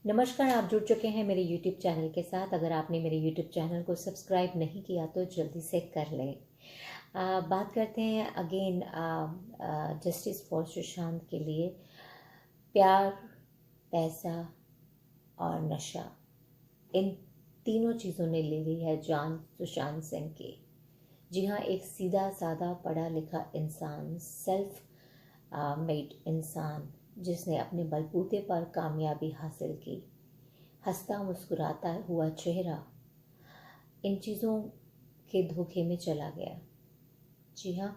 नमस्कार, आप जुड़ चुके हैं मेरे यूट्यूब चैनल के साथ। अगर आपने मेरे यूट्यूब चैनल को सब्सक्राइब नहीं किया तो जल्दी से कर लें। बात करते हैं अगेन जस्टिस फॉर सुशांत के लिए। प्यार, पैसा और नशा, इन तीनों चीज़ों ने ले ली है जान सुशांत सिंह की। जी हाँ, एक सीधा साधा पढ़ा लिखा इंसान, सेल्फ मेड इंसान, जिसने अपने बलबूते पर कामयाबी हासिल की, हंसता मुस्कुराता हुआ चेहरा इन चीज़ों के धोखे में चला गया। जी हाँ,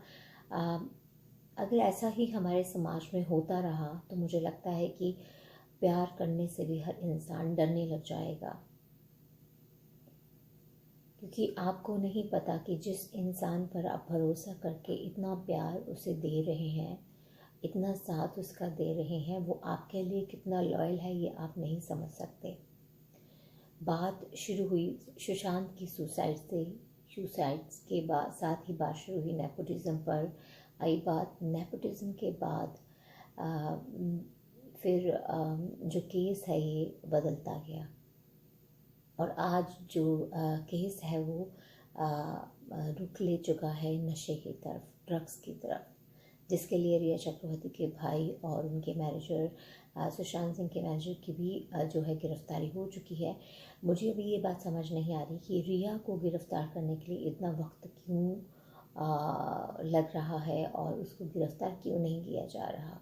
अगर ऐसा ही हमारे समाज में होता रहा तो मुझे लगता है कि प्यार करने से भी हर इंसान डरने लग जाएगा, क्योंकि आपको नहीं पता कि जिस इंसान पर आप भरोसा करके इतना प्यार उसे दे रहे हैं, इतना साथ उसका दे रहे हैं, वो आपके लिए कितना लॉयल है ये आप नहीं समझ सकते। बात शुरू हुई सुशांत की सुसाइड्स के बाद, साथ ही बात शुरू हुई नेपोटिज्म पर। आई बात नेपोटिज्म के बाद फिर जो केस है ये बदलता गया, और आज जो केस है वो रुख ले चुका है नशे की तरफ, ड्रग्स की तरफ, जिसके लिए रिया चक्रवर्ती के भाई और उनके मैनेजर सुशांत सिंह के मैनेजर की भी जो है गिरफ्तारी हो चुकी है। मुझे अभी ये बात समझ नहीं आ रही कि रिया को गिरफ्तार करने के लिए इतना वक्त क्यों लग रहा है और उसको गिरफ्तार क्यों नहीं किया जा रहा।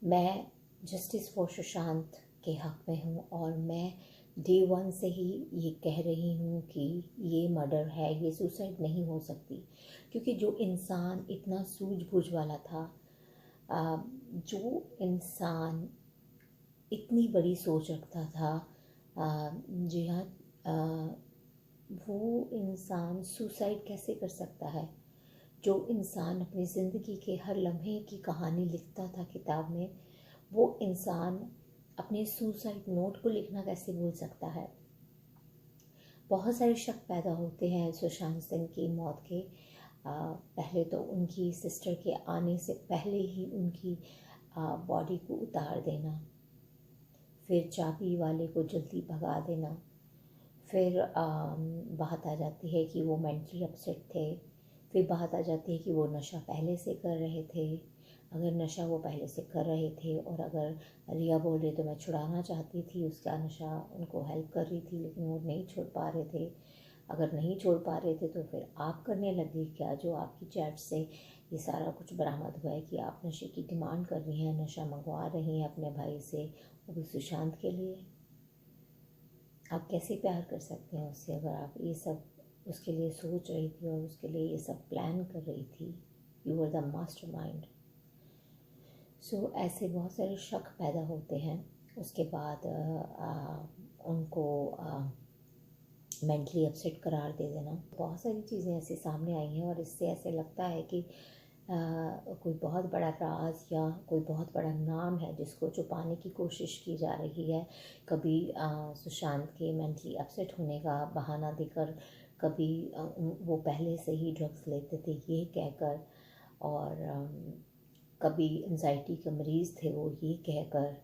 मैं जस्टिस फॉर सुशांत के हक़ में हूँ और मैं डे वन से ही ये कह रही हूँ कि ये मर्डर है, ये सुसाइड नहीं हो सकती। क्योंकि जो इंसान इतना सूझबूझ वाला था, जो इंसान इतनी बड़ी सोच रखता था, जी हाँ, वो इंसान सुसाइड कैसे कर सकता है। जो इंसान अपनी ज़िंदगी के हर लम्हे की कहानी लिखता था किताब में, वो इंसान अपने सुसाइड नोट को लिखना कैसे भूल सकता है। बहुत सारे शक पैदा होते हैं सुशांत सिंह की मौत के। पहले तो उनकी सिस्टर के आने से पहले ही उनकी बॉडी को उतार देना, फिर चाबी वाले को जल्दी भगा देना, फिर बात आ जाती है कि वो मेंटली अपसेट थे, फिर बात आ जाती है कि वो नशा पहले से कर रहे थे। अगर नशा वो पहले से कर रहे थे और अगर रिया बोल रही तो मैं छुड़ाना चाहती थी, उसका नशा उनको हेल्प कर रही थी, लेकिन वो नहीं छोड़ पा रहे थे। अगर नहीं छोड़ पा रहे थे तो फिर आप करने लगे क्या, जो आपकी चैट से ये सारा कुछ बरामद हुआ है कि आप नशे की डिमांड कर रही हैं, नशा मंगवा रही हैं अपने भाई से, वो भी सुशांत के लिए। आप कैसे प्यार कर सकते हैं उससे, अगर आप ये सब उसके लिए सोच रही थी और उसके लिए ये सब प्लान कर रही थी। You are the mastermind. So ऐसे बहुत सारे शक पैदा होते हैं। उसके बाद उनको मेंटली अपसेट करार दे देना, बहुत सारी चीज़ें ऐसे सामने आई हैं और इससे ऐसे लगता है कि कोई बहुत बड़ा राज या कोई बहुत बड़ा नाम है जिसको छुपाने की कोशिश की जा रही है। कभी सुशांत के मेंटली अपसेट होने का बहाना देकर, कभी वो पहले से ही ड्रग्स लेते थे ये कहकर, और कभी एंजाइटी के मरीज़ थे वो ये कहकर,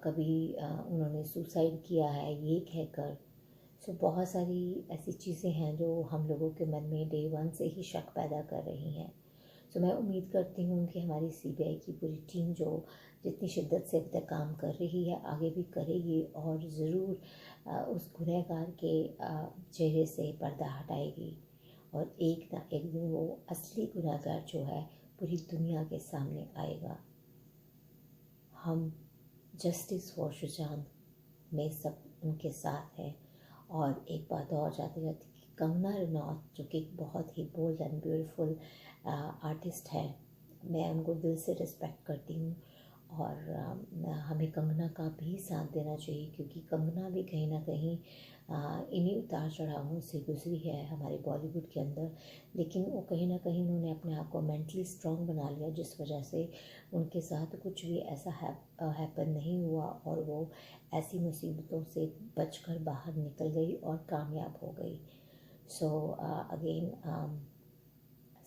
कभी उन्होंने सुसाइड किया है ये कहकर। बहुत सारी ऐसी चीज़ें हैं जो हम लोगों के मन में डे वन से ही शक पैदा कर रही हैं। मैं उम्मीद करती हूँ कि हमारी सीबीआई की पूरी टीम जो जितनी शिद्दत से अभी तक काम कर रही है आगे भी करेगी और ज़रूर उस गुनहगार के चेहरे से पर्दा हटाएगी, और एक ना एक दिन वो असली गुनहगार जो है पूरी दुनिया के सामने आएगा। हम जस्टिस फॉर सुशांत में सब उनके साथ हैं। और एक बात और जाते जाते कि कंगना रनौत जो कि एक बहुत ही बोल्ड एंड ब्यूटीफुल आर्टिस्ट है, मैं उनको दिल से रिस्पेक्ट करती हूँ, और हमें कंगना का भी साथ देना चाहिए, क्योंकि कंगना भी कहीं ना कहीं इन्हीं उतार चढ़ावों से गुजरी है हमारे बॉलीवुड के अंदर। लेकिन वो कहीं ना कहीं उन्होंने अपने आप को मेंटली स्ट्रॉन्ग बना लिया, जिस वजह से उनके साथ कुछ भी ऐसा हैपन नहीं हुआ और वो ऐसी मुसीबतों से बचकर बाहर निकल गई और कामयाब हो गई। अगेन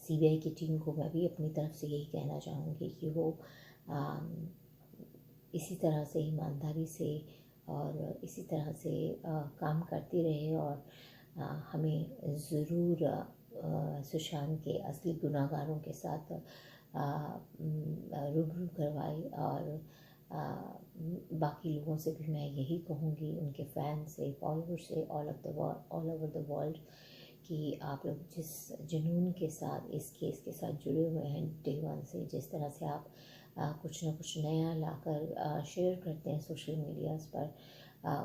सीबीआई की टीम को मैं भी अपनी तरफ से यही कहना चाहूँगी कि वो इसी तरह से ईमानदारी से और इसी तरह से काम करती रहे और हमें ज़रूर सुशांत के असली गुनाहगारों के साथ रूबरू करवाई। और बाकी लोगों से भी मैं यही कहूँगी, उनके फ़ैन से, फॉलोअर से, ऑल ओवर द वर्ल्ड, कि आप लोग जिस जुनून के साथ इस केस के साथ जुड़े हुए हैं डे वन से, जिस तरह से आप कुछ ना कुछ नया लाकर शेयर करते हैं सोशल मीडियाज़ पर,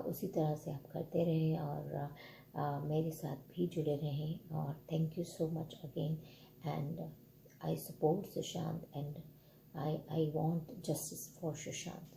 उसी तरह से आप करते रहें और मेरे साथ भी जुड़े रहें। और thank you so much again, and I support Sushant, and I want justice for Sushant.